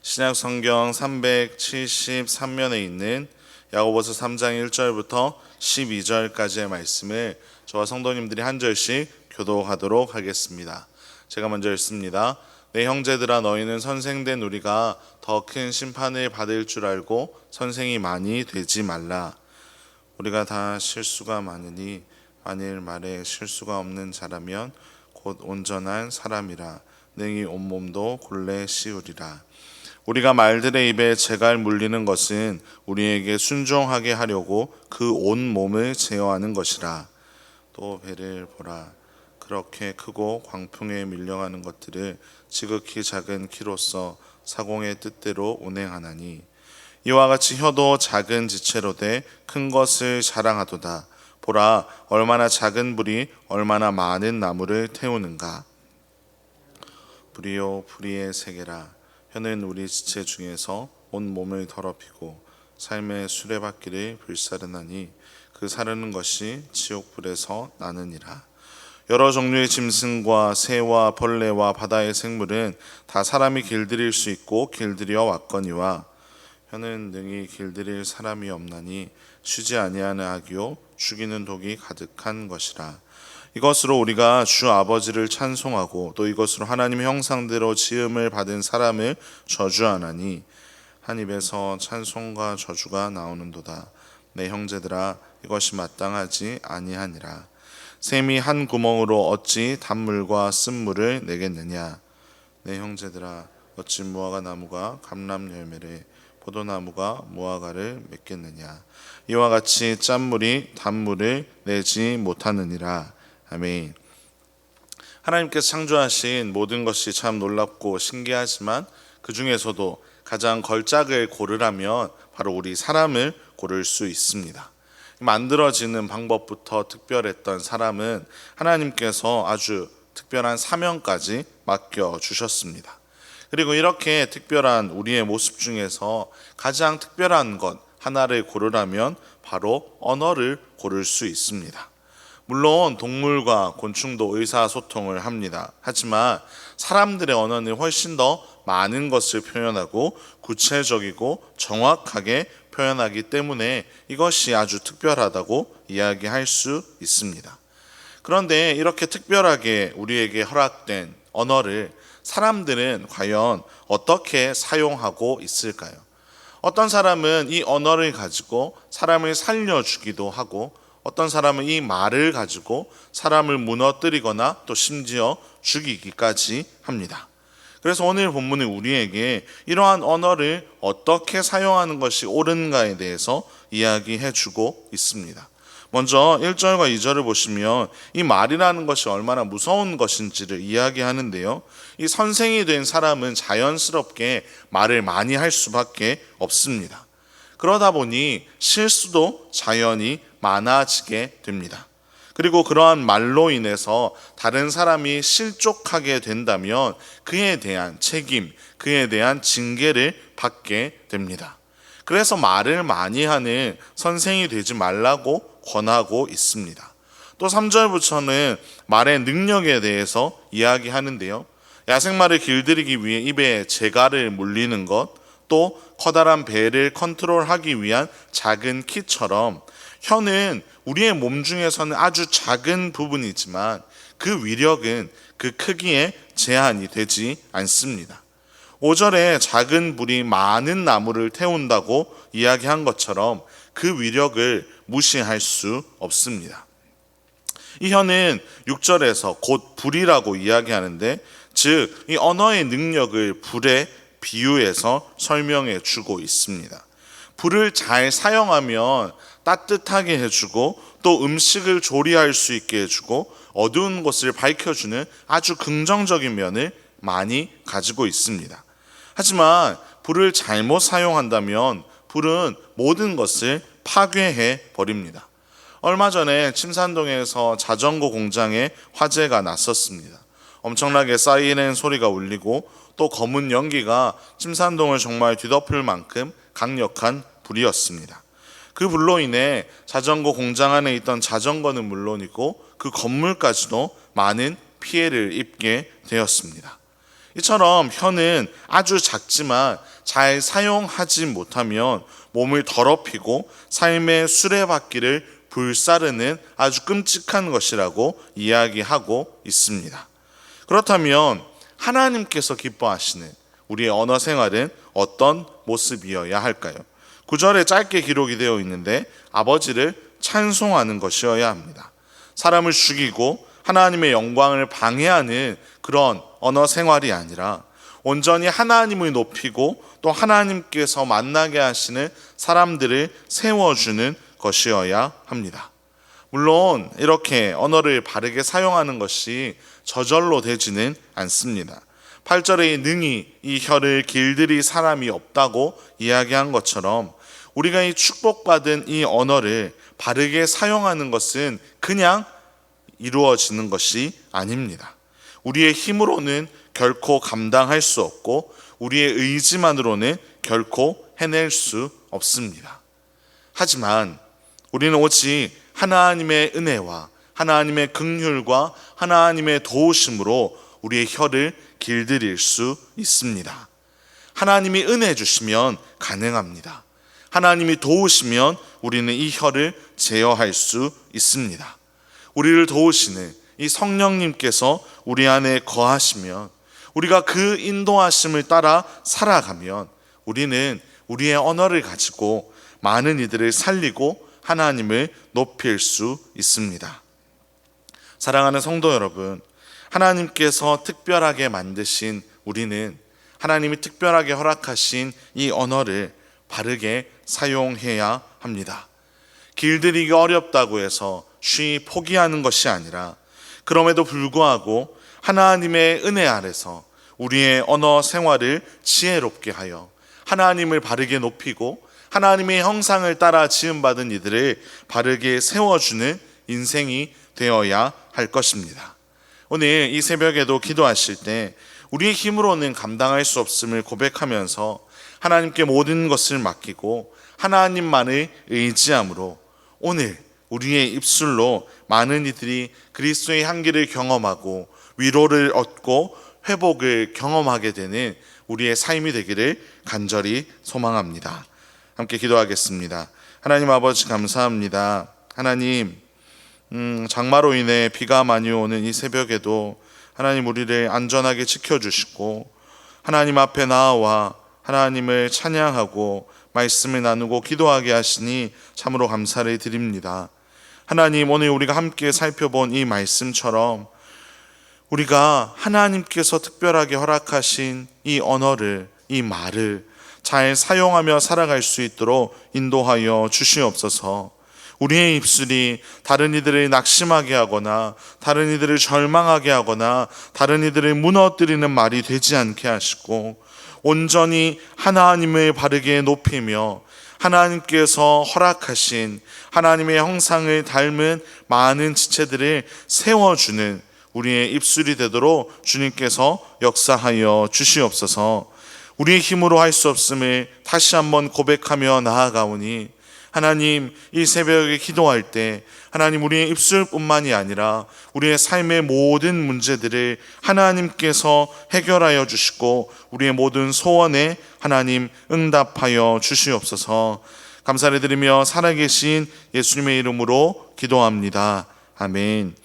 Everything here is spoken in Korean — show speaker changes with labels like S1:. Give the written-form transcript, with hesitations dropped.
S1: 신약 성경 373면에 있는 야고보서 3장 1절부터 12절까지의 말씀을 저와 성도님들이 한 절씩 교독하도록 하겠습니다. 제가 먼저 읽습니다. 내 형제들아, 너희는 선생된 우리가 더 큰 심판을 받을 줄 알고 선생이 많이 되지 말라. 우리가 다 실수가 많으니 만일 말에 실수가 없는 자라면 곧 온전한 사람이라 능히 온몸도 굴레 씌우리라. 우리가 말들의 입에 재갈 물리는 것은 우리에게 순종하게 하려고 그 온 몸을 제어하는 것이라. 또 배를 보라. 그렇게 크고 광풍에 밀려가는 것들을 지극히 작은 키로서 사공의 뜻대로 운행하나니, 이와 같이 혀도 작은 지체로 돼 큰 것을 자랑하도다. 보라, 얼마나 작은 불이 얼마나 많은 나무를 태우는가. 불이요 불의의 세계라. 혀는 우리 지체 중에서 온 몸을 더럽히고 삶의 수레바퀴를 불사르나니 그 사르는 것이 지옥불에서 나느니라. 여러 종류의 짐승과 새와 벌레와 바다의 생물은 다 사람이 길들일 수 있고 길들여 왔거니와, 혀는 능히 길들일 사람이 없나니 쉬지 아니하는 악이요 죽이는 독이 가득한 것이라. 이것으로 우리가 주 아버지를 찬송하고 또 이것으로 하나님의 형상대로 지음을 받은 사람을 저주하나니, 한 입에서 찬송과 저주가 나오는도다. 내 형제들아, 이것이 마땅하지 아니하니라. 샘이 한 구멍으로 어찌 단물과 쓴물을 내겠느냐. 내 형제들아, 어찌 무화과 나무가 감람 열매를, 포도나무가 무화과를 맺겠느냐. 이와 같이 짠물이 단물을 내지 못하느니라. 아멘. 하나님께서 창조하신 모든 것이 참 놀랍고 신기하지만 그 중에서도 가장 걸작을 고르라면 바로 우리 사람을 고를 수 있습니다. 만들어지는 방법부터 특별했던 사람은 하나님께서 아주 특별한 사명까지 맡겨주셨습니다. 그리고 이렇게 특별한 우리의 모습 중에서 가장 특별한 것 하나를 고르라면 바로 언어를 고를 수 있습니다. 물론 동물과 곤충도 의사소통을 합니다. 하지만 사람들의 언어는 훨씬 더 많은 것을 표현하고 구체적이고 정확하게 표현하기 때문에 이것이 아주 특별하다고 이야기할 수 있습니다. 그런데 이렇게 특별하게 우리에게 허락된 언어를 사람들은 과연 어떻게 사용하고 있을까요? 어떤 사람은 이 언어를 가지고 사람을 살려주기도 하고, 어떤 사람은 이 말을 가지고 사람을 무너뜨리거나 또 심지어 죽이기까지 합니다. 그래서 오늘 본문은 우리에게 이러한 언어를 어떻게 사용하는 것이 옳은가에 대해서 이야기해 주고 있습니다. 먼저 1절과 2절을 보시면 이 말이라는 것이 얼마나 무서운 것인지를 이야기하는데요. 이 선생이 된 사람은 자연스럽게 말을 많이 할 수밖에 없습니다. 그러다 보니 실수도 자연히 많아지게 됩니다. 그리고 그러한 말로 인해서 다른 사람이 실족하게 된다면 그에 대한 책임, 그에 대한 징계를 받게 됩니다. 그래서 말을 많이 하는 선생이 되지 말라고 권하고 있습니다. 또 3절부터는 말의 능력에 대해서 이야기하는데요. 야생마를 길들이기 위해 입에 재갈을 물리는 것, 또 커다란 배를 컨트롤하기 위한 작은 키처럼 혀는 우리의 몸 중에서는 아주 작은 부분이지만 그 위력은 그 크기에 제한이 되지 않습니다. 5절에 작은 불이 많은 나무를 태운다고 이야기한 것처럼 그 위력을 무시할 수 없습니다. 이 혀는 6절에서 곧 불이라고 이야기하는데, 즉 이 언어의 능력을 불에 비유해서 설명해 주고 있습니다. 불을 잘 사용하면 따뜻하게 해주고 또 음식을 조리할 수 있게 해주고 어두운 곳을 밝혀주는 아주 긍정적인 면을 많이 가지고 있습니다. 하지만 불을 잘못 사용한다면 불은 모든 것을 파괴해 버립니다. 얼마 전에 침산동에서 자전거 공장에 화재가 났었습니다. 엄청나게 사이렌 소리가 울리고 또 검은 연기가 침산동을 정말 뒤덮을 만큼 강력한 불이었습니다. 그 불로 인해 자전거 공장 안에 있던 자전거는 물론이고 그 건물까지도 많은 피해를 입게 되었습니다. 이처럼 혀는 아주 작지만 잘 사용하지 못하면 몸을 더럽히고 삶의 수레바퀴를 불사르는 아주 끔찍한 것이라고 이야기하고 있습니다. 그렇다면 하나님께서 기뻐하시는 우리의 언어 생활은 어떤 모습이어야 할까요? 9절에 짧게 기록이 되어 있는데 아버지를 찬송하는 것이어야 합니다. 사람을 죽이고 하나님의 영광을 방해하는 그런 언어 생활이 아니라 온전히 하나님을 높이고 또 하나님께서 만나게 하시는 사람들을 세워주는 것이어야 합니다. 물론 이렇게 언어를 바르게 사용하는 것이 저절로 되지는 않습니다. 8절에 능히 이 혀를 길들일 사람이 없다고 이야기한 것처럼 우리가 이 축복받은 이 언어를 바르게 사용하는 것은 그냥 이루어지는 것이 아닙니다. 우리의 힘으로는 결코 감당할 수 없고 우리의 의지만으로는 결코 해낼 수 없습니다. 하지만 우리는 오직 하나님의 은혜와 하나님의 긍휼과 하나님의 도우심으로 우리의 혀를 길들일 수 있습니다. 하나님이 은혜 주시면 가능합니다. 하나님이 도우시면 우리는 이 혀를 제어할 수 있습니다. 우리를 도우시는 이 성령님께서 우리 안에 거하시면 우리가 그 인도하심을 따라 살아가면 우리는 우리의 언어를 가지고 많은 이들을 살리고 하나님을 높일 수 있습니다. 사랑하는 성도 여러분, 하나님께서 특별하게 만드신 우리는 하나님이 특별하게 허락하신 이 언어를 바르게 사용해야 합니다. 길들이기 어렵다고 해서 쉬이 포기하는 것이 아니라 그럼에도 불구하고 하나님의 은혜 아래서 우리의 언어 생활을 지혜롭게 하여 하나님을 바르게 높이고 하나님의 형상을 따라 지음받은 이들을 바르게 세워주는 인생이 되어야 할 것입니다. 오늘 이 새벽에도 기도하실 때 우리의 힘으로는 감당할 수 없음을 고백하면서 하나님께 모든 것을 맡기고 하나님만을 의지함으로 오늘 우리의 입술로 많은 이들이 그리스도의 향기를 경험하고 위로를 얻고 회복을 경험하게 되는 우리의 삶이 되기를 간절히 소망합니다. 함께 기도하겠습니다. 하나님 아버지 감사합니다. 하나님 장마로 인해 비가 많이 오는 이 새벽에도 하나님 우리를 안전하게 지켜주시고 하나님 앞에 나와 하나님을 찬양하고 말씀을 나누고 기도하게 하시니 참으로 감사를 드립니다. 하나님 오늘 우리가 함께 살펴본 이 말씀처럼 우리가 하나님께서 특별하게 허락하신 이 언어를, 이 말을 잘 사용하며 살아갈 수 있도록 인도하여 주시옵소서. 우리의 입술이 다른 이들을 낙심하게 하거나 다른 이들을 절망하게 하거나 다른 이들을 무너뜨리는 말이 되지 않게 하시고 온전히 하나님을 바르게 높이며 하나님께서 허락하신 하나님의 형상을 닮은 많은 지체들을 세워주는 우리의 입술이 되도록 주님께서 역사하여 주시옵소서. 우리의 힘으로 할 수 없음을 다시 한번 고백하며 나아가오니 하나님 이 새벽에 기도할 때 하나님 우리의 입술뿐만이 아니라 우리의 삶의 모든 문제들을 하나님께서 해결하여 주시고 우리의 모든 소원에 하나님 응답하여 주시옵소서. 감사를 드리며 살아계신 예수님의 이름으로 기도합니다. 아멘.